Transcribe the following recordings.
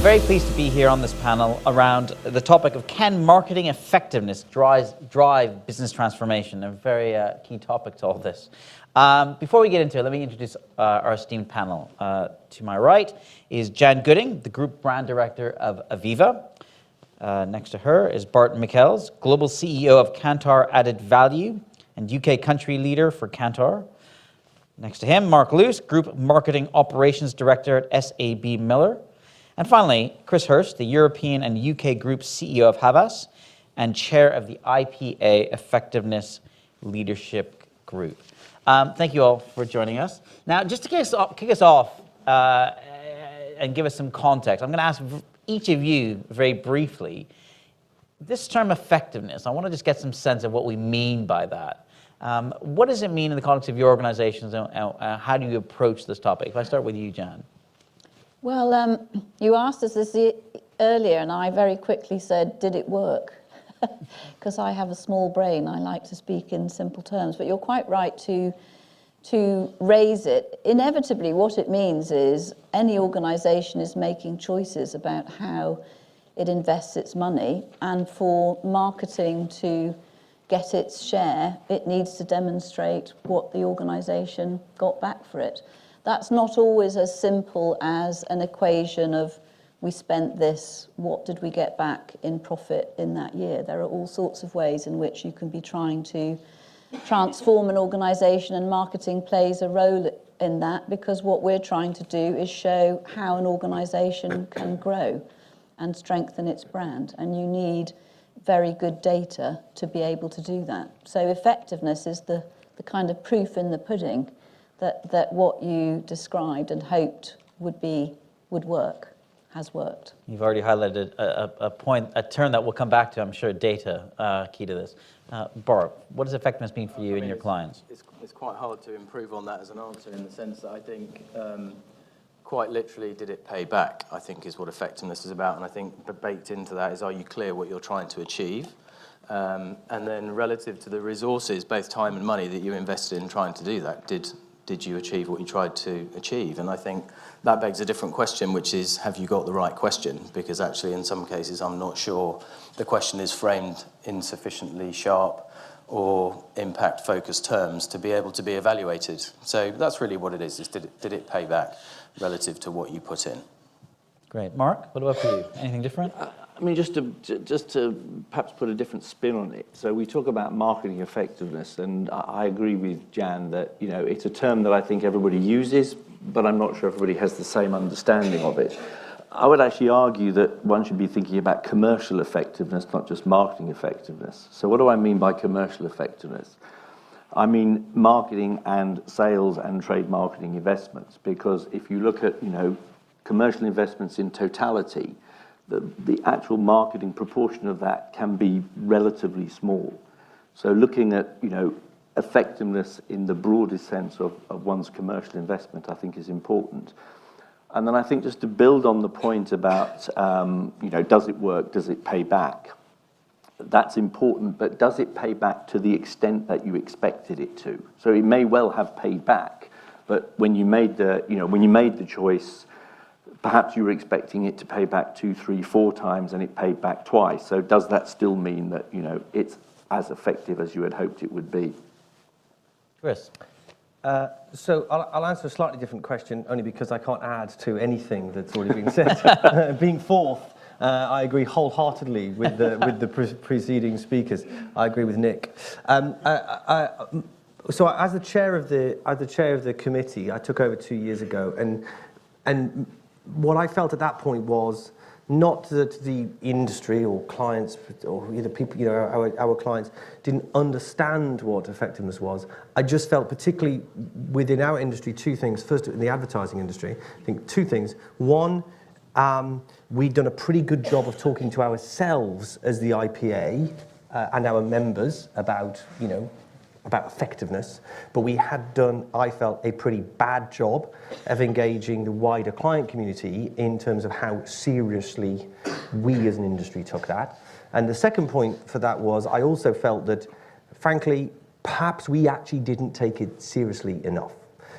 Very pleased to be here on this panel around the topic of can marketing effectiveness drive business transformation, a very key topic to all this. Before we get into it, let me introduce our esteemed panel. To my right is Jan Gooding, the Group Brand Director of Aviva. Next to her is Bart Michels, Global CEO of Kantar Added Value and UK Country Leader for Kantar. Next to him, Mark Luce, Group Marketing Operations Director at SABMIller. And finally, Chris Hirst, the European and UK Group CEO of Havas and Chair of the IPA Effectiveness Leadership Group. Thank you all for joining us. Now, just to kick us off and give us some context, I'm going to ask each of you very briefly, this term effectiveness, I want to just get some sense of what we mean by that. What does it mean in the context of your organizations, and how do you approach this topic? If I start with you, Jan. Well, you asked us this earlier, and I very quickly said, did it work? Because I have a small brain, I like to speak in simple terms. But you're quite right to raise it. Inevitably, what it means is any organisation is making choices about how it invests its money, and for marketing to get its share, it needs to demonstrate what the organisation got back for it. That's not always as simple as an equation of we spent this, what did we get back in profit in that year? There are all sorts of ways in which you can be trying to transform an organisation, and marketing plays a role in that, because what we're trying to do is show how an organisation can grow and strengthen its brand, and you need very good data to be able to do that. So effectiveness is the kind of proof in the pudding that what you described and hoped would work, has worked. You've already highlighted a term that we'll come back to, I'm sure, data, key to this. Bart, what does effectiveness mean for you and your clients? It's quite hard to improve on that as an answer, in the sense that I think quite literally, did it pay back, I think is what effectiveness is about. And I think baked into that is, are you clear what you're trying to achieve? And then relative to the resources, both time and money, that you invested in trying to do that, did you achieve what you tried to achieve? And I think that begs a different question, which is, have you got the right question? Because actually, in some cases, I'm not sure the question is framed in sufficiently sharp or impact-focused terms to be able to be evaluated. So that's really what it is did it pay back relative to what you put in? Great. Mark, what about for you? Anything different? I mean, just to perhaps put a different spin on it. So we talk about marketing effectiveness, and I agree with Jan that, you know, it's a term that I think everybody uses, but I'm not sure everybody has the same understanding of it. I would actually argue that one should be thinking about commercial effectiveness, not just marketing effectiveness. So what do I mean by commercial effectiveness? I mean marketing and sales and trade marketing investments, because if you look at, you know, commercial investments in totality, the actual marketing proportion of that can be relatively small. So looking at, you know, effectiveness in the broadest sense of one's commercial investment, I think is important. And then I think just to build on the point about, you know, does it work, does it pay back? That's important, but does it pay back to the extent that you expected it to? So it may well have paid back, but when you made the choice, perhaps you were expecting it to pay back 2, 3, 4 times, and it paid back twice. So does that still mean that, you know, it's as effective as you had hoped it would be? Chris? So I'll answer a slightly different question, only because I can't add to anything that's already been said. Being fourth, I agree wholeheartedly with the preceding speakers. I agree with Nick. So as the chair of the committee, I took over 2 years ago, and what I felt at that point was not that the industry or clients or either people, you know, our clients didn't understand what effectiveness was. I just felt, particularly within our industry, 2 things. First, in the advertising industry, I think 2 things. One, we'd done a pretty good job of talking to ourselves as the IPA and our members about, you know, about effectiveness, but we had done, I felt, a pretty bad job of engaging the wider client community in terms of how seriously we as an industry took that. And the second point for that was, I also felt that, frankly, perhaps we actually didn't take it seriously enough.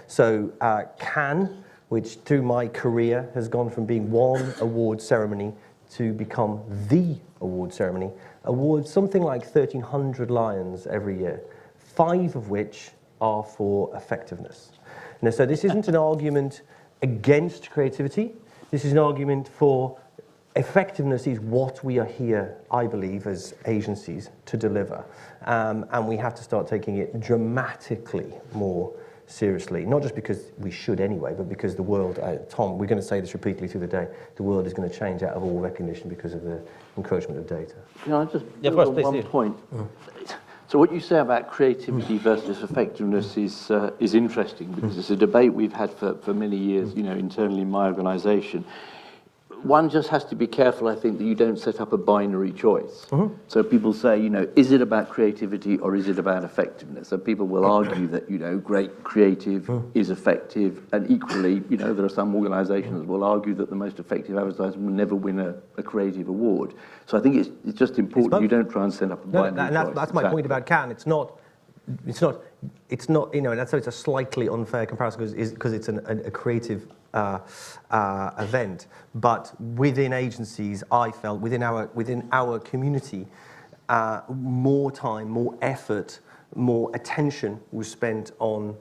So can which through my career has gone from being one award ceremony to become the award ceremony, awards something like 1,300 lions every year, 5 of which are for effectiveness. Now, so this isn't an argument against creativity. This is an argument for effectiveness is what we are here, I believe, as agencies to deliver. And we have to start taking it dramatically more seriously, not just because we should anyway, but because the world, Tom, we're going to say this repeatedly through the day, the world is going to change out of all recognition because of the encroachment of data. Can I just of course, build on one point? So what you say about creativity versus effectiveness is interesting, because it's a debate we've had for many years, internally in my organisation. One just has to be careful, I think, that you don't set up a binary choice. So people say, is it about creativity or is it about effectiveness? So people will argue that, great creative is effective, and equally, there are some organisations that will argue that the most effective advertising will never win a creative award. So I think it's just important you don't try and set up a binary choice. That's my point about Cannes. It's not, and that's why it's a slightly unfair comparison because it's a creative event. But within agencies, I felt within our community, more time, more effort, more attention was spent on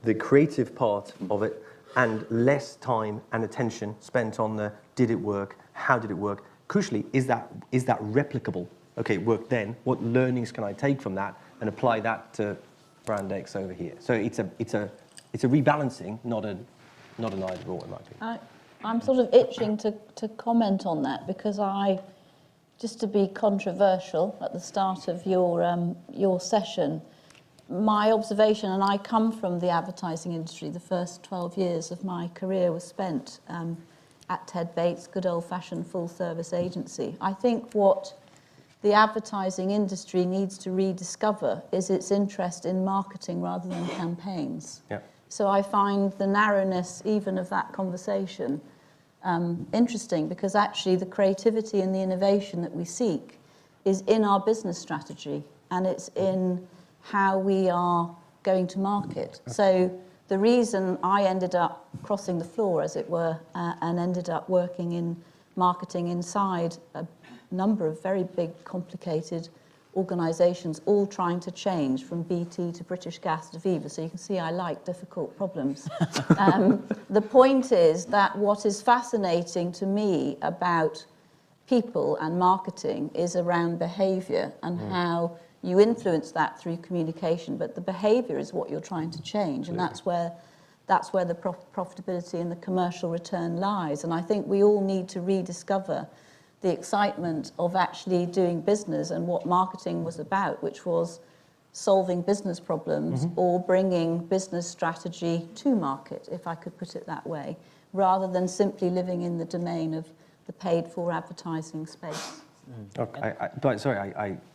the creative part of it, and less time and attention spent on the did it work, how did it work. Crucially, is that replicable? Okay, it worked then. What learnings can I take from that and apply that to brand X over here? So it's a rebalancing, not an either or, in my opinion. I'm sort of itching to comment on that, because just to be controversial at the start of your session, my observation, and I come from the advertising industry, the first 12 years of my career was spent at Ted Bates, good old-fashioned full-service agency. I think what the advertising industry needs to rediscover is its interest in marketing rather than campaigns. Yeah. So I find the narrowness even of that conversation interesting, because actually the creativity and the innovation that we seek is in our business strategy, and it's in how we are going to market. So the reason I ended up crossing the floor, as it were, and ended up working in marketing inside a number of very big, complicated organisations, all trying to change from BT to British Gas to Aviva. So you can see I like difficult problems. The point is that what is fascinating to me about people and marketing is around behaviour and how you influence that through communication. But the behaviour is what you're trying to change, and that's where the profitability and the commercial return lies. And I think we all need to rediscover the excitement of actually doing business and what marketing was about, which was solving business problems or bringing business strategy to market, if I could put it that way, rather than simply living in the domain of the paid-for advertising space. Okay,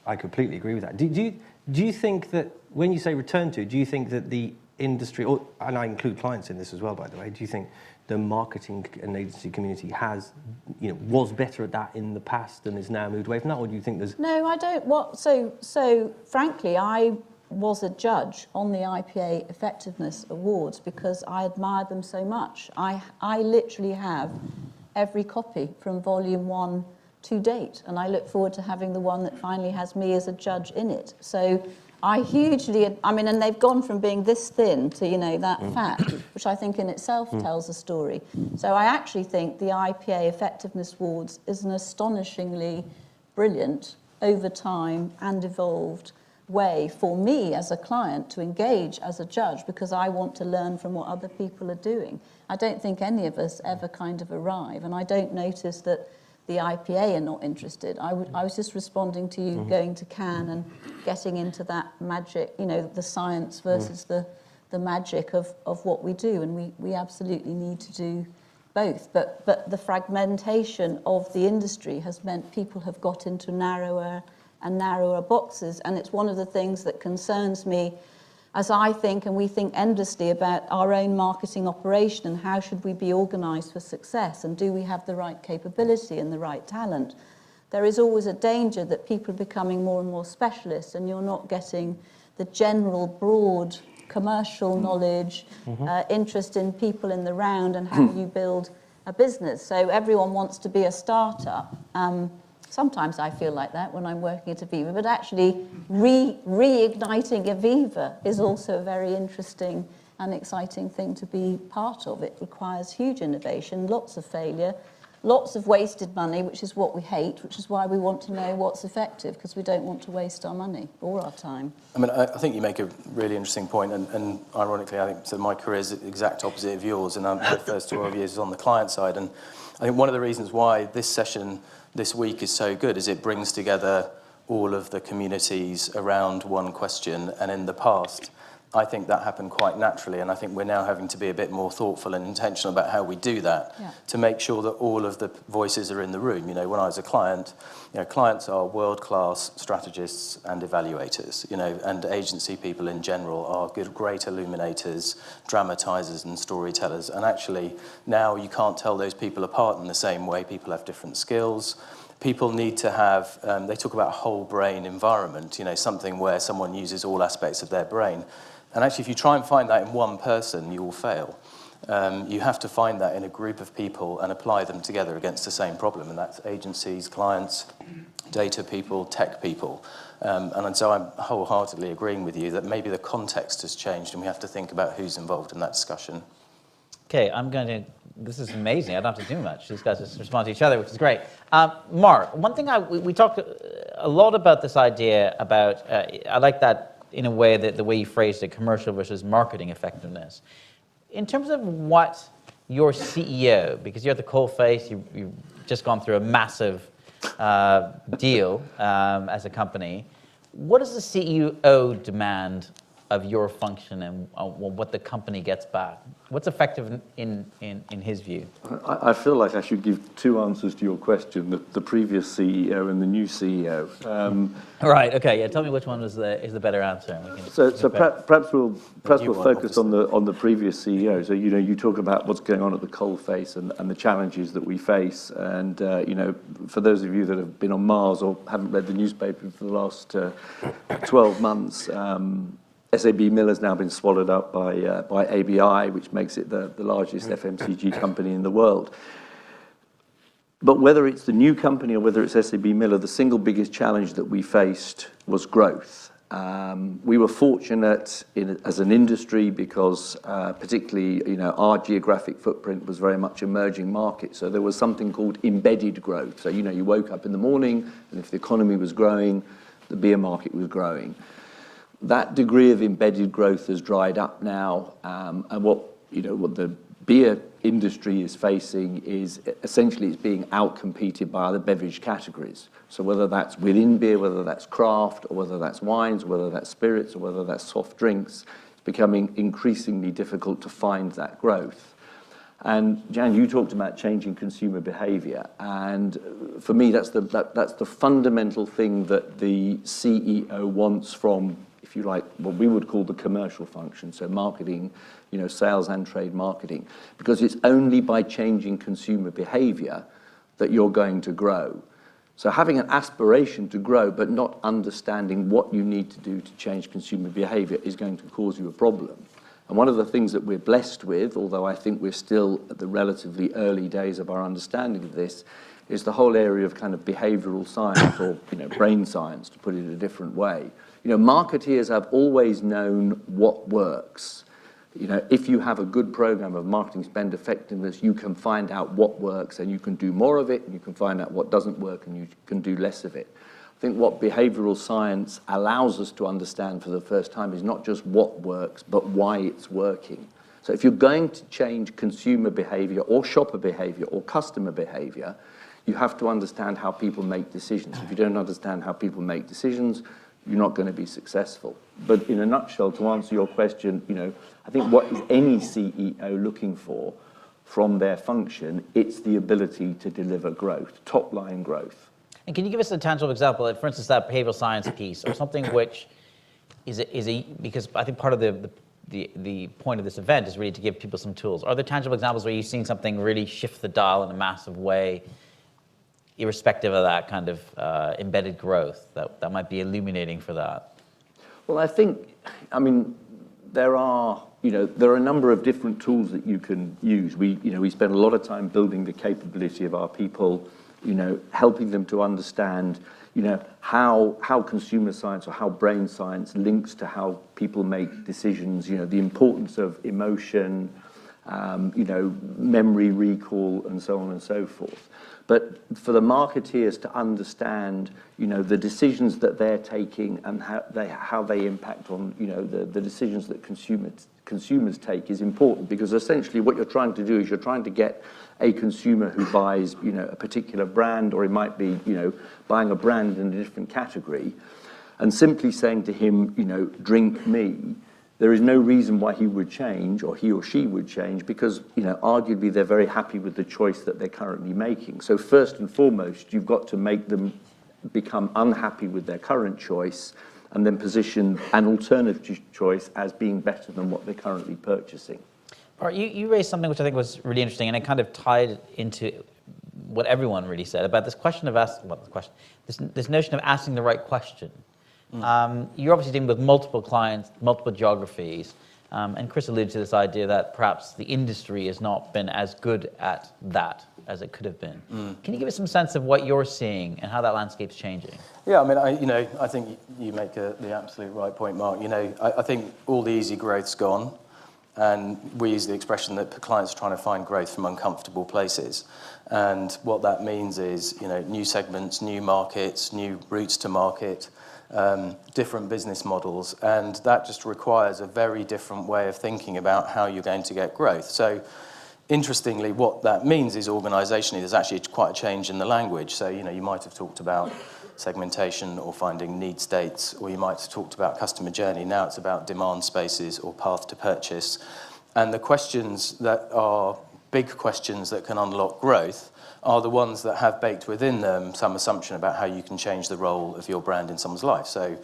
I completely agree with that. Do you think that when you say return to, do you think that the industry, and I include clients in this as well, by the way, do you think the marketing and agency community was better at that in the past and is now moved away from that, or do you think there's... No, I don't. So frankly, I was a judge on the IPA Effectiveness Awards because I admired them so much. I literally have every copy from Volume 1 to date, and I look forward to having the one that finally has me as a judge in it. So I and they've gone from being this thin to, that fat, which I think in itself tells a story. So I actually think the IPA Effectiveness Awards is an astonishingly brilliant, over time and evolved way for me as a client to engage as a judge, because I want to learn from what other people are doing. I don't think any of us ever kind of arrive, and I don't notice that the IPA are not interested. I was just responding to you going to Cannes and getting into that magic, the science versus the magic of what we do, and we absolutely need to do both. But the fragmentation of the industry has meant people have got into narrower and narrower boxes, and it's one of the things that concerns me as I think, and we think endlessly about our own marketing operation and how should we be organised for success, and do we have the right capability and the right talent. There is always a danger that people are becoming more and more specialists, and you're not getting the general broad commercial knowledge, interest in people in the round and how you build a business. So everyone wants to be a startup. Sometimes I feel like that when I'm working at Aviva, but actually reigniting Aviva is also a very interesting and exciting thing to be part of. It requires huge innovation, lots of failure, lots of wasted money, which is what we hate, which is why we want to know what's effective, because we don't want to waste our money or our time. I mean, I think you make a really interesting point, and ironically, I think so my career is the exact opposite of yours, and my first 12 years is on the client side, and I think one of the reasons why this session this week is so good is it brings together all of the communities around one question, and in the past, I think that happened quite naturally, and I think we're now having to be a bit more thoughtful and intentional about how we do that to make sure that all of the voices are in the room. You know, when I was a client, clients are world-class strategists and evaluators, and agency people in general are great illuminators, dramatisers and storytellers, and actually now you can't tell those people apart in the same way. People have different skills. People need to have, they talk about a whole brain environment, something where someone uses all aspects of their brain. And actually, if you try and find that in one person, you will fail. You have to find that in a group of people and apply them together against the same problem, and that's agencies, clients, data people, tech people. And so I'm wholeheartedly agreeing with you that maybe the context has changed and we have to think about who's involved in that discussion. Okay, this is amazing. I don't have to do much. These guys just respond to each other, which is great. Mark, one thing we talked a lot about this idea about, I like that in a way that the way you phrased it, commercial versus marketing effectiveness. In terms of what your CEO, because you're at the coalface, you've just gone through a massive deal as a company, what does the CEO demand of your function and what the company gets back? What's effective in his view? I feel like I should give two answers to your question, the previous CEO and the new CEO. Right, okay, yeah, tell me which one is the better answer. Perhaps we'll focus on the previous CEO. So, you talk about what's going on at the coalface and the challenges that we face. And, for those of you that have been on Mars or haven't read the newspaper for the last 12 months, SABMIller has now been swallowed up by ABI, which makes it the largest FMCG company in the world. But whether it's the new company or whether it's SABMIller, the single biggest challenge that we faced was growth. We were fortunate as an industry because particularly, our geographic footprint was very much emerging markets. So there was something called embedded growth. So, you woke up in the morning and if the economy was growing, the beer market was growing. That degree of embedded growth has dried up now, and what the beer industry is facing is essentially it's being outcompeted by other beverage categories. So whether that's within beer, whether that's craft, or whether that's wines, whether that's spirits, or whether that's soft drinks, it's becoming increasingly difficult to find that growth. And Jan, you talked about changing consumer behaviour, and for me, that's the fundamental thing that the CEO wants from, if you like, what we would call the commercial function, so marketing, sales and trade marketing, because it's only by changing consumer behaviour that you're going to grow. So having an aspiration to grow but not understanding what you need to do to change consumer behaviour is going to cause you a problem. And one of the things that we're blessed with, although I think we're still at the relatively early days of our understanding of this, is the whole area of kind of behavioural science or brain science, to put it a different way. Marketeers have always known what works. If you have a good program of marketing spend effectiveness, you can find out what works and you can do more of it, and you can find out what doesn't work and you can do less of it. I think what behavioural science allows us to understand for the first time is not just what works, but why it's working. So if you're going to change consumer behaviour or shopper behaviour or customer behaviour, you have to understand how people make decisions. If you don't understand how people make decisions, you're not going to be successful. But in a nutshell, to answer your question, I think what is any CEO looking for from their function, it's the ability to deliver growth, top-line growth. And can you give us a tangible example, for instance, that behavioral science piece, or something which is because I think part of the point of this event is really to give people some tools. Are there tangible examples where you've seen something really shift the dial in a massive way, irrespective of that kind of embedded growth that might be illuminating for that? Well, I think, there are a number of different tools that you can use. We spend a lot of time building the capability of our people, helping them to understand, how consumer science or how brain science links to how people make decisions, the importance of emotion, memory recall, and so on and so forth. But for the marketeers to understand, the decisions that they're taking and how they impact on, the decisions that consumers take is important, because essentially what you're trying to do is you're trying to get a consumer who buys, a particular brand, or it might be, buying a brand in a different category, and simply saying to him, drink me. There is no reason why he would change, or he or she would change, because, arguably they're very happy with the choice that they're currently making. So first and foremost, you've got to make them become unhappy with their current choice, and then position an alternative choice as being better than what they're currently purchasing. Bart, you raised something which I think was really interesting, and it kind of tied into what everyone really said about this question of this notion of asking the right question. You're obviously dealing with multiple clients, multiple geographies, and Chris alluded to this idea that perhaps the industry has not been as good at that as it could have been. Can you give us some sense of what you're seeing and how that landscape's changing? Yeah, I mean, I think you make the absolute right point, Mark. I think all the easy growth's gone, and we use the expression that clients are trying to find growth from uncomfortable places. And what that means is, new segments, new markets, new routes to market, different business models, and that just requires a very different way of thinking about how you're going to get growth. So interestingly, what that means is organisationally there's actually quite a change in the language. So you might have talked about segmentation or finding need states, or you might have talked about customer journey. Now it's about demand spaces or path to purchase. And the questions that are big questions that can unlock growth are the ones that have baked within them some assumption about how you can change the role of your brand in someone's life. So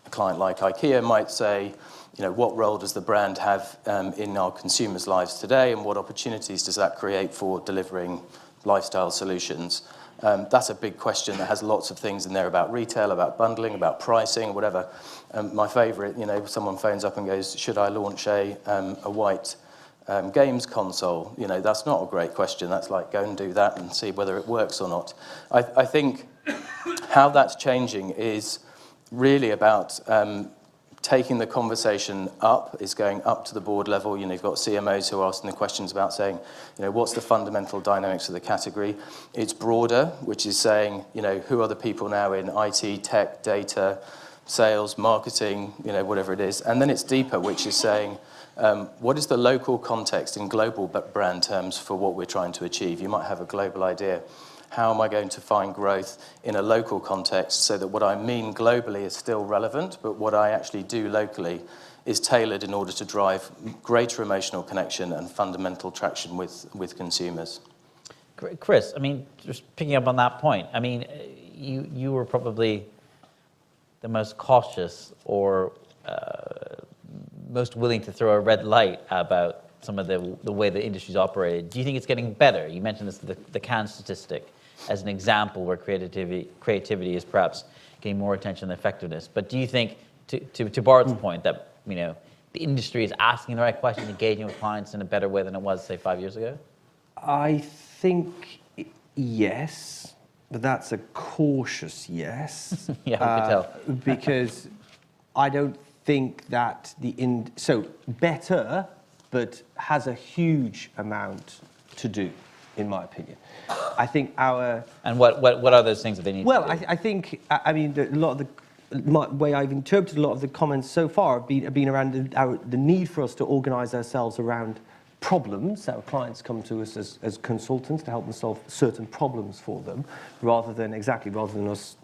a client like IKEA might say, what role does the brand have in our consumers' lives today, and what opportunities does that create for delivering lifestyle solutions? That's a big question that has lots of things in there about retail, about bundling, about pricing, whatever. My favourite, someone phones up and goes, should I launch a white games console? That's not a great question. That's like, go and do that and see whether it works or not. I think how that's changing is really about taking the conversation up, is going up to the board level. You've got CMOs who are asking the questions about saying, what's the fundamental dynamics of the category? It's broader, which is saying, who are the people now in IT, tech, data, sales, marketing, whatever it is. And then it's deeper, which is saying, what is the local context in global brand terms for what we're trying to achieve? You might have a global idea. How am I going to find growth in a local context so that what I mean globally is still relevant, but what I actually do locally is tailored in order to drive greater emotional connection and fundamental traction with consumers? Chris, just picking up on that point, you were probably the most cautious or most willing to throw a red light about some of the way the industry's operated. Do you think it's getting better? You mentioned this, the Cannes statistic as an example where creativity is perhaps getting more attention than effectiveness. But do you think, to Bart's point, that the industry is asking the right questions, engaging with clients in a better way than it was, say, 5 years ago? I think yes, but that's a cautious yes. Yeah, we can tell. Because I don't think that so better, but has a huge amount to do, in my opinion. I think And what are those things that they need to do? I think, a lot of the way I've interpreted a lot of the comments so far have been around the need for us to organise ourselves around problems. Our clients come to us as consultants to help them solve certain problems for them, rather than us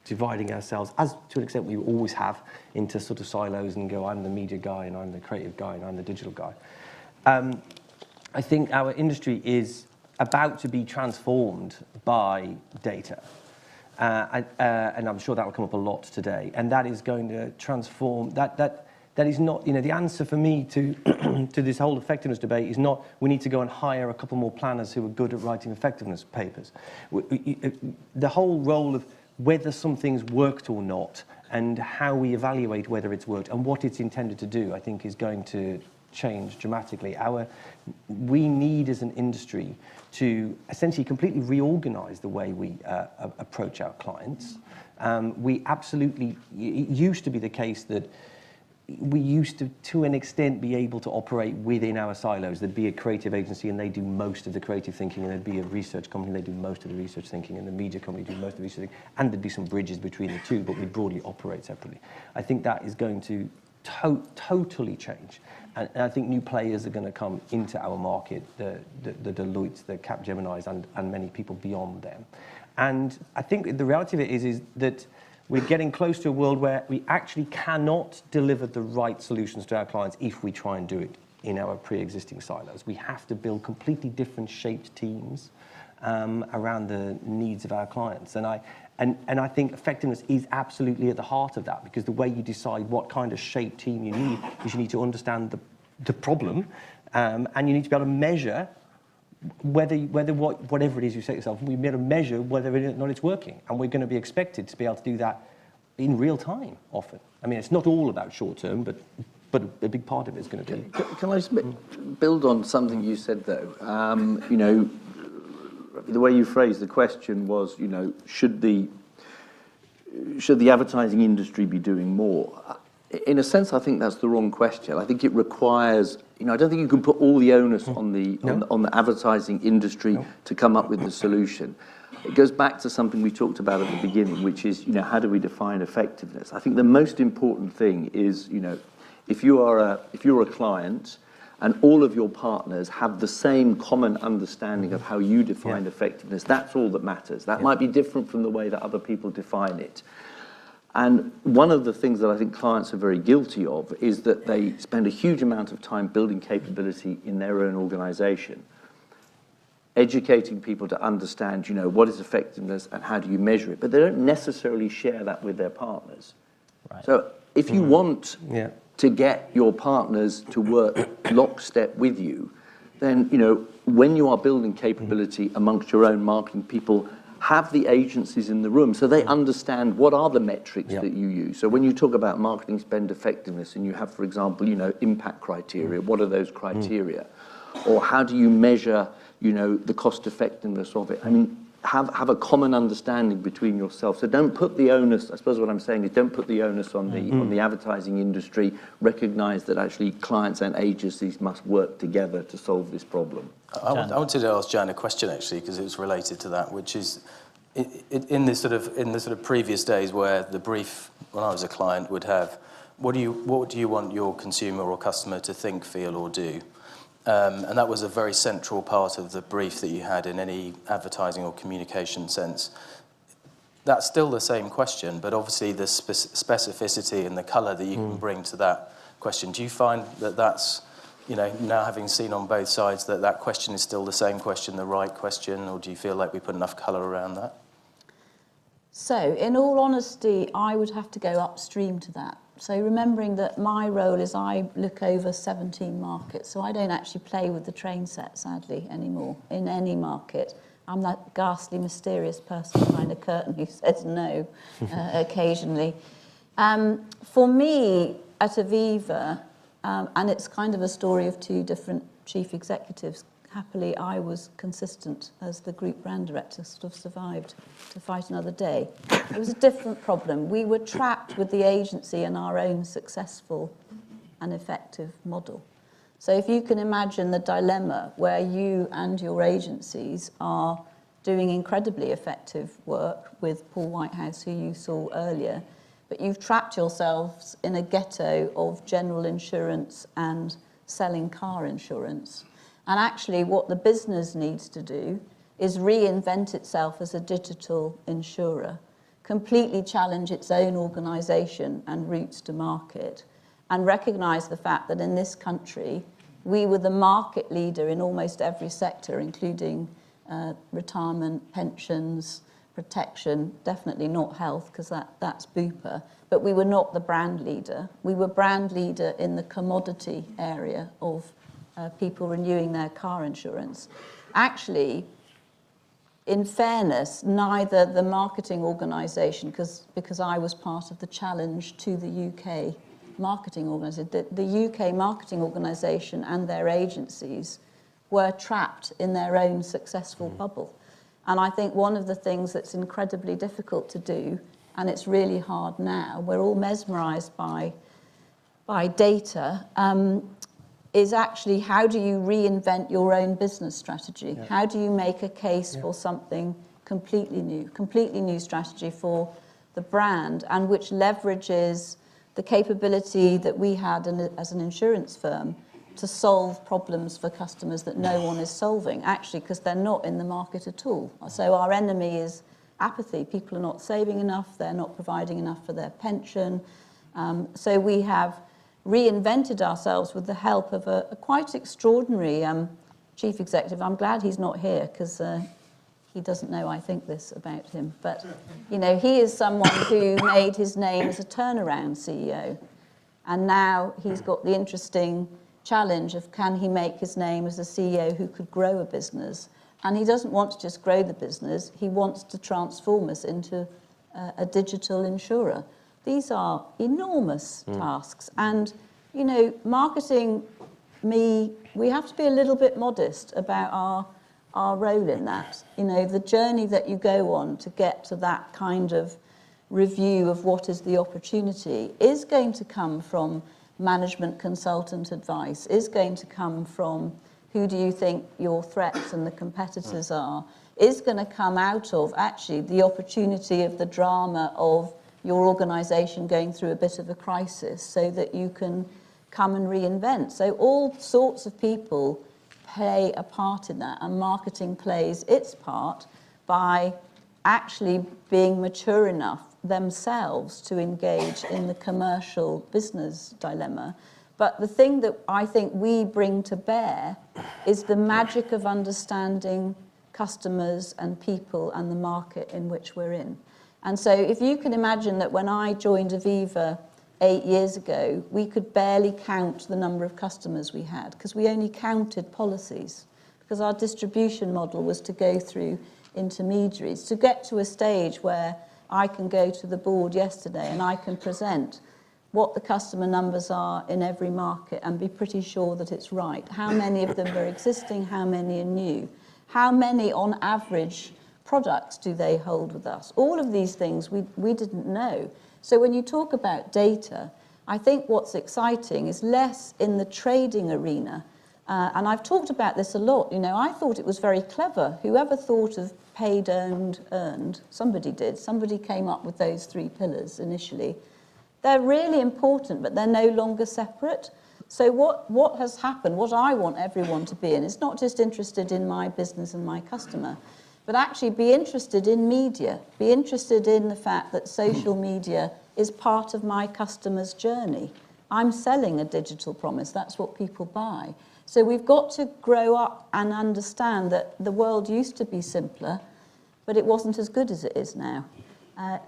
dividing ourselves, as to an extent we always have, into sort of silos and go, I'm the media guy, and I'm the creative guy, and I'm the digital guy. I think our industry is about to be transformed by data. And I'm sure that will come up a lot today. And that is going to transform, that is not, the answer for me to to this whole effectiveness debate is not, we need to go and hire a couple more planners who are good at writing effectiveness papers. The whole role of whether something's worked or not and how we evaluate whether it's worked and what it's intended to do, I think is going to change dramatically. We need as an industry to essentially completely reorganize the way we approach our clients. We absolutely, it used to be the case that we used to an extent, be able to operate within our silos. There'd be a creative agency and they do most of the creative thinking, and there'd be a research company, they do most of the research thinking, and the media company do most of the research thinking, and there'd be some bridges between the two, but we broadly operate separately. I think that is going to totally change. And I think new players are going to come into our market, the Deloittes, the Capgeminis, and many people beyond them. And I think the reality of it is that we're getting close to a world where we actually cannot deliver the right solutions to our clients if we try and do it in our pre-existing silos. We have to build completely different shaped teams around the needs of our clients. And I think effectiveness is absolutely at the heart of that, because the way you decide what kind of shaped team you need is you need to understand the problem, and you need to be able to measure whatever it is you set yourself, we be able to measure whether or not it's working. And we're going to be expected to be able to do that in real time often. I mean, it's not all about short term, but a big part of it is going to be. Can I just build on something you said, though? You know, the way you phrased the question was, you know, should the advertising industry be doing more? In a sense, I think that's the wrong question. I think it requires, you know, I don't think you can put all the onus on the advertising industry to come up with the solution. It goes back to something we talked about at the beginning, which is, you know, how do we define effectiveness? I think the most important thing is, you know, if you're a client and all of your partners have the same common understanding of how you define effectiveness, that's all that matters. That might be different from the way that other people define it. And one of the things that I think clients are very guilty of is that they spend a huge amount of time building capability in their own organization, educating people to understand, you know, what is effectiveness and how do you measure it, but they don't necessarily share that with their partners. Right. So if you want to get your partners to work lockstep with you, then, you know, when you are building capability amongst your own marketing people, have the agencies in the room so they understand what are the metrics that you use. So when you talk about marketing spend effectiveness and you have, for example, you know, impact criteria, what are those criteria? Or how do you measure, you know, the cost effectiveness of it? I mean, have a common understanding between yourselves. So don't put the onus, I suppose what I'm saying is don't put the onus on the advertising industry. Recognize that actually clients and agencies must work together to solve this problem. I wanted to ask Jan a question actually, because it was related to that, which is in the sort of previous days where the brief when I was a client would have, what do you want your consumer or customer to think, feel, or do? And that was a very central part of the brief that you had in any advertising or communication sense. That's still the same question, but obviously the specificity and the colour that you can bring to that question. Do you find that that's, you know, now having seen on both sides that question is still the same question, the right question, or do you feel like we put enough colour around that? So, in all honesty, I would have to go upstream to that. So remembering that my role is I look over 17 markets, so I don't actually play with the train set, sadly, anymore, in any market. I'm that ghastly, mysterious person behind a curtain who says no occasionally. For me, at Aviva, and it's kind of a story of two different chief executives, happily I was consistent as the group brand director, sort of survived to fight another day. It was a different problem. We were trapped with the agency and our own successful and effective model. So if you can imagine the dilemma where you and your agencies are doing incredibly effective work with Paul Whitehouse, who you saw earlier, but you've trapped yourselves in a ghetto of general insurance and selling car insurance. And actually what the business needs to do is reinvent itself as a digital insurer, completely challenge its own organisation and routes to market, and recognise the fact that in this country, we were the market leader in almost every sector, including retirement, pensions, protection, definitely not health, because that's Bupa, but we were not the brand leader. We were brand leader in the commodity area of people renewing their car insurance. Actually, in fairness, neither the marketing organisation, because I was part of the challenge to the UK marketing organisation, the UK marketing organisation and their agencies were trapped in their own successful bubble. And I think one of the things that's incredibly difficult to do, and it's really hard now, we're all mesmerised by data, is actually how do you reinvent your own business strategy? Yeah. How do you make a case for something completely new strategy for the brand, and which leverages the capability that we had as an insurance firm to solve problems for customers that no one is solving, actually, because they're not in the market at all. So our enemy is apathy. People are not saving enough, they're not providing enough for their pension. So we have reinvented ourselves with the help of a quite extraordinary chief executive. I'm glad he's not here, because he doesn't know I think this about him. But, you know, he is someone who made his name as a turnaround CEO. And now he's got the interesting challenge of, can he make his name as a CEO who could grow a business? And he doesn't want to just grow the business, he wants to transform us into a digital insurer. These are enormous tasks. And, you know, marketing, we have to be a little bit modest about our role in that. You know, the journey that you go on to get to that kind of review of what is the opportunity is going to come from management consultant advice, is going to come from who do you think your threats and the competitors are, is going to come out of actually the opportunity of the drama of your organisation going through a bit of a crisis so that you can come and reinvent. So all sorts of people play a part in that, and marketing plays its part by actually being mature enough themselves to engage in the commercial business dilemma. But the thing that I think we bring to bear is the magic of understanding customers and people and the market in which we're in. And so if you can imagine that when I joined Aviva 8 years ago, we could barely count the number of customers we had, because we only counted policies, because our distribution model was to go through intermediaries, to get to a stage where I can go to the board yesterday and I can present what the customer numbers are in every market and be pretty sure that it's right. How many of them are existing, how many are new? How many, on average, products do they hold with us? All of these things we didn't know. So when you talk about data, I think what's exciting is less in the trading arena. And I've talked about this a lot. You know, I thought it was very clever. Whoever thought of paid, earned, somebody did. Somebody came up with those 3 pillars initially. They're really important, but they're no longer separate. So what has happened, what I want everyone to be in, is not just interested in my business and my customer, but actually be interested in media, be interested in the fact that social media is part of my customer's journey. I'm selling a digital promise, that's what people buy. So we've got to grow up and understand that the world used to be simpler, but it wasn't as good as it is now.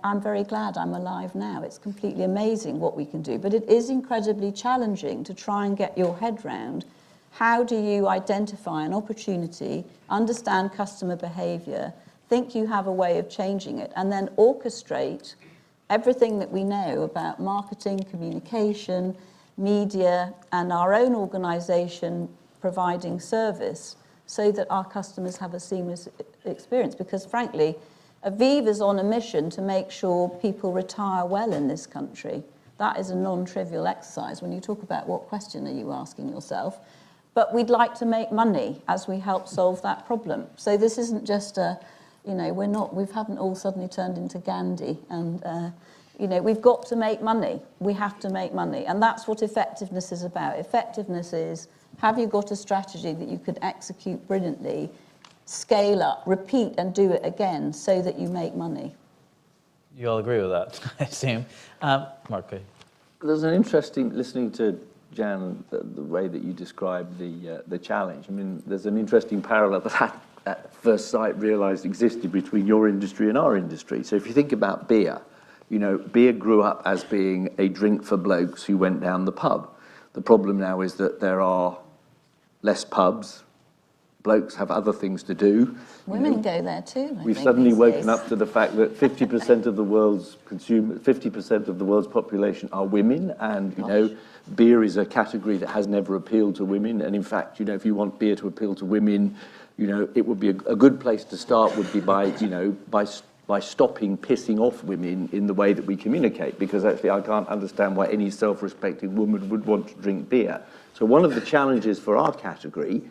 I'm very glad I'm alive now. It's completely amazing what we can do, but it is incredibly challenging to try and get your head round how do you identify an opportunity, understand customer behaviour, think you have a way of changing it, and then orchestrate everything that we know about marketing, communication, media, and our own organisation providing service so that our customers have a seamless experience. Because frankly, Aviva's on a mission to make sure people retire well in this country. That is a non-trivial exercise when you talk about what question are you asking yourself. But we'd like to make money as we help solve that problem. So this isn't just a, you know, we haven't all suddenly turned into Gandhi and, you know, we've got to make money. We have to make money. And that's what effectiveness is about. Effectiveness is, have you got a strategy that you could execute brilliantly, scale up, repeat and do it again so that you make money? You all agree with that, I assume. Mark, there's an interesting, listening to Jan, the way that you describe the challenge. I mean, there's an interesting parallel that I at first sight realised existed between your industry and our industry. So if you think about beer, you know, beer grew up as being a drink for blokes who went down the pub. The problem now is that there are less pubs, blokes have other things to do. Women go there too. We've think, suddenly these woken days. up to the fact that 50% of the world's 50% of the world's population are women, and beer is a category that has never appealed to women. And in fact, if you want beer to appeal to women, it would be a good place to start. Would be by stopping pissing off women in the way that we communicate, because actually I can't understand why any self-respecting woman would want to drink beer. So one of the challenges for our category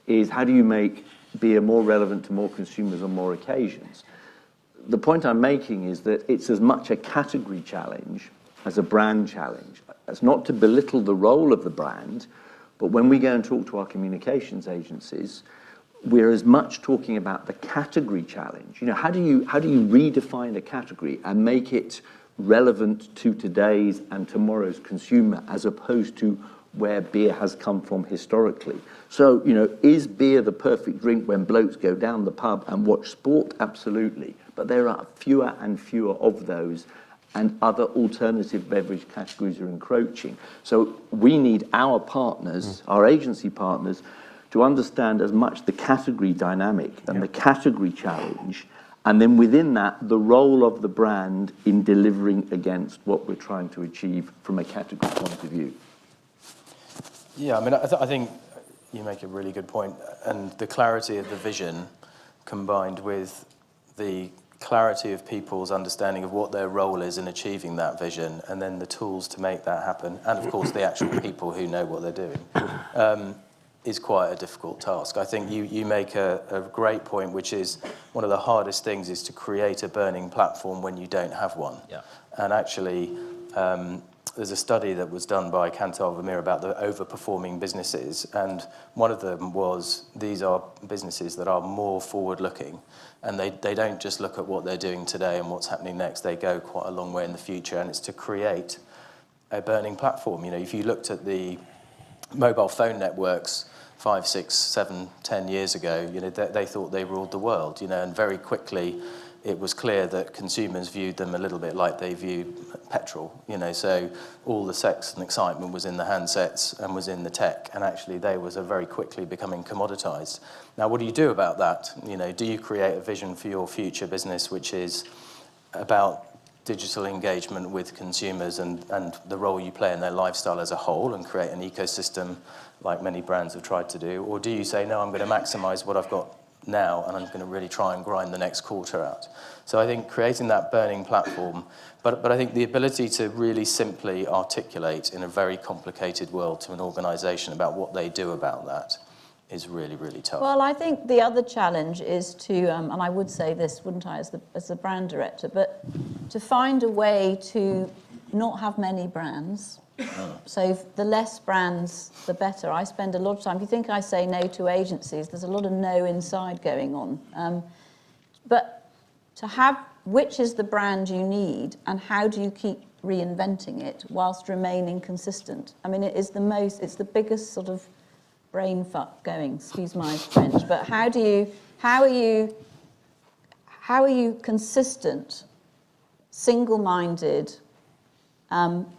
is how do you make beer more relevant to more consumers on more occasions? The point I'm making is that it's as much a category challenge as a brand challenge. It's not to belittle the role of the brand, but when we go and talk to our communications agencies, we're as much talking about the category challenge. How do you redefine a category and make it relevant to today's and tomorrow's consumer, as opposed to where beer has come from historically? So, is beer the perfect drink when blokes go down the pub and watch sport? Absolutely. But there are fewer and fewer of those, and other alternative beverage categories are encroaching. So we need our partners, our agency partners, to understand as much the category dynamic and the category challenge, and then within that, the role of the brand in delivering against what we're trying to achieve from a category point of view. Yeah, I think you make a really good point, and the clarity of the vision combined with the clarity of people's understanding of what their role is in achieving that vision, and then the tools to make that happen, and of course the actual people who know what they're doing, is quite a difficult task. I think you make a great point, which is one of the hardest things is to create a burning platform when you don't have one. Yeah. And actually, there's a study that was done by Kantar about the overperforming businesses, and one of them was these are businesses that are more forward-looking, and they don't just look at what they're doing today and what's happening next. They go quite a long way in the future, and it's to create a burning platform. If you looked at the mobile phone networks 5, 6, 7, 10 years ago, they thought they ruled the world, and very quickly it was clear that consumers viewed them a little bit like they viewed petrol, so all the sex and excitement was in the handsets and was in the tech, and actually they was very quickly becoming commoditized. Now, what do you do about that? Do you create a vision for your future business which is about digital engagement with consumers and the role you play in their lifestyle as a whole, and create an ecosystem like many brands have tried to do? Or do you say, no, I'm going to maximize what I've got now, and I'm going to really try and grind the next quarter out? So I think creating that burning platform, but I think the ability to really simply articulate in a very complicated world to an organization about what they do about that is really, really tough. Well, I think the other challenge is to, and I would say this, wouldn't I, as the brand director, but to find a way to not have many brands. So the less brands, the better. I spend a lot of time, if you think I say no to agencies, there's a lot of no inside going on. But to have, which is the brand you need, and how do you keep reinventing it whilst remaining consistent? It's the biggest sort of brain fuck going, excuse my French, but how are you consistent, single-minded,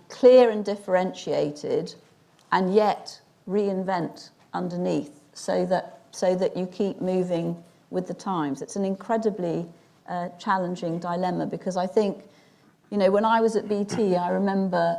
clear and differentiated, and yet reinvent underneath so that you keep moving with the times? It's an incredibly challenging dilemma, because I think, when I was at BT, I remember,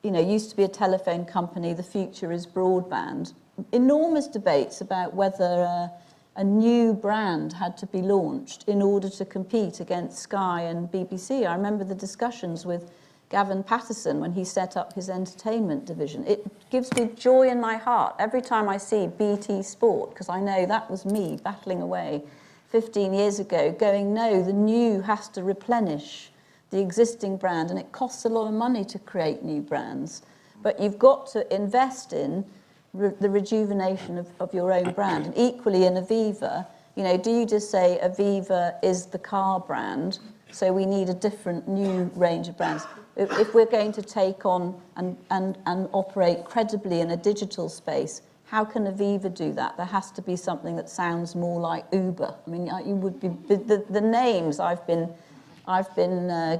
used to be a telephone company, the future is broadband. Enormous debates about whether a new brand had to be launched in order to compete against Sky and BBC. I remember the discussions with Gavin Patterson when he set up his entertainment division. It gives me joy in my heart every time I see BT Sport, because I know that was me battling away 15 years ago, going, no, the new has to replenish the existing brand, and it costs a lot of money to create new brands. But you've got to invest in the rejuvenation of your own brand. And equally in Aviva, do you just say Aviva is the car brand, so we need a different new range of brands? If we're going to take on and operate credibly in a digital space, how can Aviva do that? There has to be something that sounds more like Uber. You would be the names I've been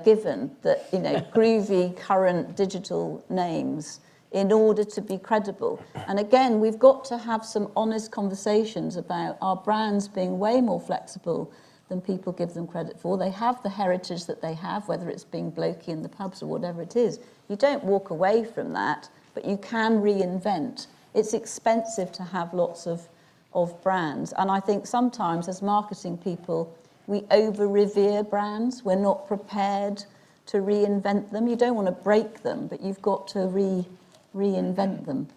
given, that groovy current digital names. in order to be credible. And again, we've got to have some honest conversations about our brands being way more flexible than people give them credit for. They have the heritage that they have, whether it's being blokey in the pubs or whatever it is. You don't walk away from that, but you can reinvent. It's expensive to have lots of brands. And I think sometimes as marketing people, we over-revere brands. We're not prepared to reinvent them. You don't want to break them, but you've got to reinvent them.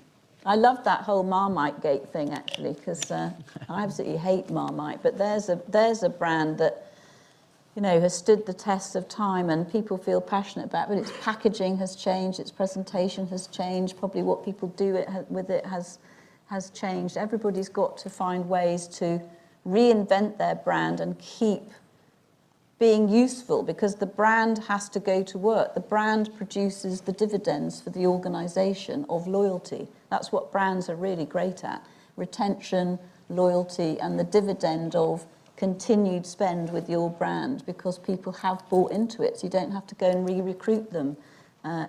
I love that whole Marmite Gate thing, actually, because I absolutely hate Marmite. But there's a brand that, you know, has stood the test of time and people feel passionate about. But its packaging has changed, its presentation has changed, probably what people do with it has changed. Everybody's got to find ways to reinvent their brand and keep being useful, because the brand has to go to work. The brand produces the dividends for the organisation of loyalty. That's what brands are really great at. Retention, loyalty, and the dividend of continued spend with your brand, because people have bought into it, so you don't have to go and re-recruit them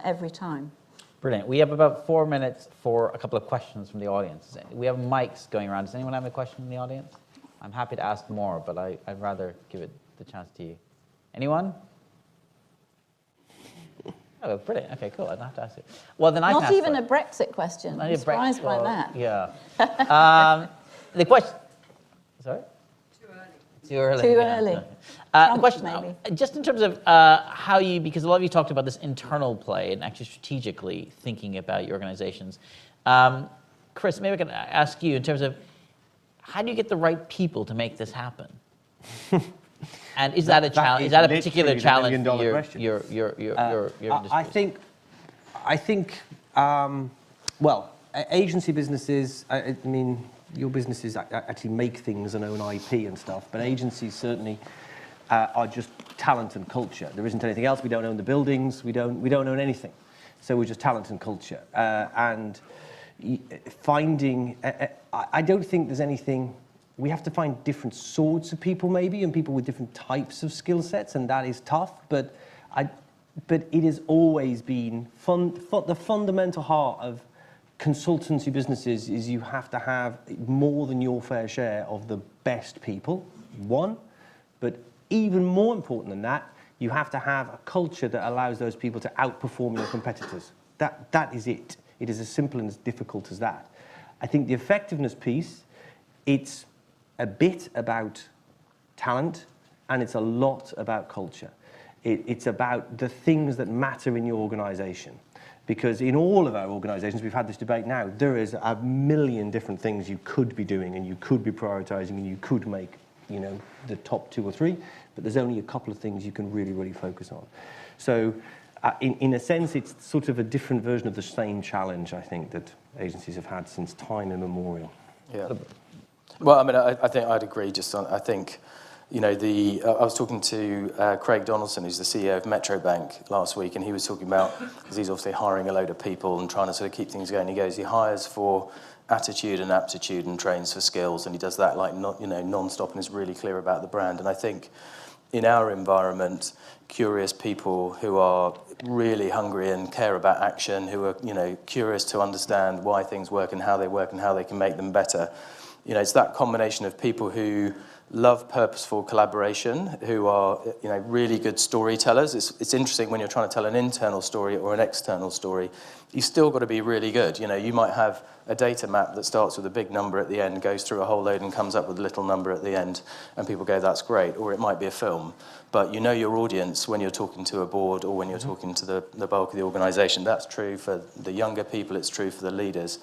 every time. Brilliant. We have about 4 minutes for a couple of questions from the audience. We have mics going around. Does anyone have a question in the audience? I'm happy to ask more, but I'd rather give it the chance to you. Anyone? Oh, brilliant. Okay, cool. I don't have to ask it. Well, then I can Not ask even it. a Brexit question. I'm surprised by that. Yeah. The question. Sorry? Too early. Too yeah. early. The Trump, question, maybe. just in terms of how you, because a lot of you talked about this internal play and actually strategically thinking about your organizations. Chris, maybe I can ask you in terms of how do you get the right people to make this happen? And is that a challenge? Is that a particular challenge for your industry? I think. Well, agency businesses. I mean, your businesses actually make things and own IP and stuff, but agencies certainly are just talent and culture. There isn't anything else. We don't own the buildings. We don't own anything. So we're just talent and culture. And finding. I don't think there's anything. We have to find different sorts of people, maybe, and people with different types of skill sets, and that is tough. But it has always been the fundamental heart of consultancy businesses is you have to have more than your fair share of the best people, one. But even more important than that, you have to have a culture that allows those people to outperform your competitors. That is it. It is as simple and as difficult as that. I think the effectiveness piece, it's a bit about talent, and it's a lot about culture. It's about the things that matter in your organisation. Because in all of our organisations, we've had this debate now, there is a million different things you could be doing and you could be prioritising and you could make, you know, the top 2 or 3, but there's only a couple of things you can really, really focus on. So in a sense, it's sort of a different version of the same challenge, I think, that agencies have had since time immemorial. Yeah. Well, I mean, I think I'd agree. I think, you know, I was talking to Craig Donaldson, who's the CEO of Metro Bank, last week, and he was talking about, because he's obviously hiring a load of people and trying to sort of keep things going. He goes, he hires for attitude and aptitude and trains for skills, and he does that non-stop and is really clear about the brand. And I think in our environment, curious people who are really hungry and care about action, who are, you know, curious to understand why things work and how they can make them better. You know, it's that combination of people who love purposeful collaboration, who are, you know, really good storytellers. It's interesting when you're trying to tell an internal story or an external story, you've still got to be really good. You know, you might have a data map that starts with a big number at the end, goes through a whole load and comes up with a little number at the end, and people go, that's great. Or it might be a film. But you know your audience when you're talking to a board or when you're talking to the bulk of the organisation. That's true for the younger people, it's true for the leaders.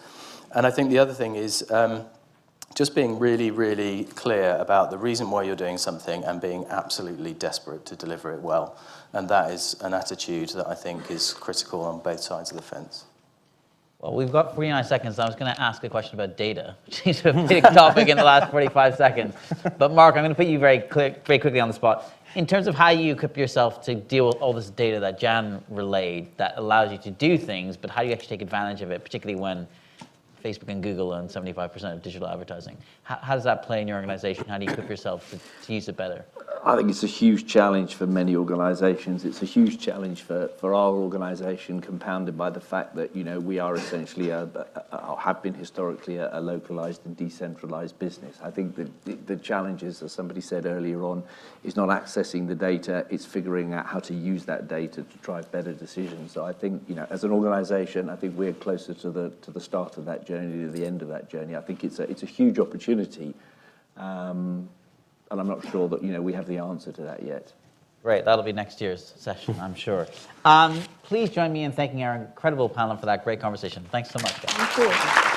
And I think the other thing is just being really, really clear about the reason why you're doing something and being absolutely desperate to deliver it well. And that is an attitude that I think is critical on both sides of the fence. Well, we've got 49 seconds. I was going to ask a question about data, which is a big topic in the last 45 seconds. But Mark, very quickly on the spot. In terms of how you equip yourself to deal with all this data that Jan relayed that allows you to do things, but how do you actually take advantage of it, particularly when Facebook and Google own 75% of digital advertising. How does that play in your organization? How do you equip yourself to use it better? I think it's a huge challenge for many organisations. It's a huge challenge for our organisation, compounded by the fact that, you know, we are essentially or have been historically a localised and decentralised business. I think the challenge is, as somebody said earlier on, is not accessing the data, it's figuring out how to use that data to drive better decisions. So I think, you know, as an organisation, I think we're closer to the start of that journey, to the end of that journey. I think it's a huge opportunity. And I'm not sure that, you know, we have the answer to that yet. Great, that'll be next year's session, I'm sure. Please join me in thanking our incredible panel for that great conversation. Thanks so much, guys. Thank you.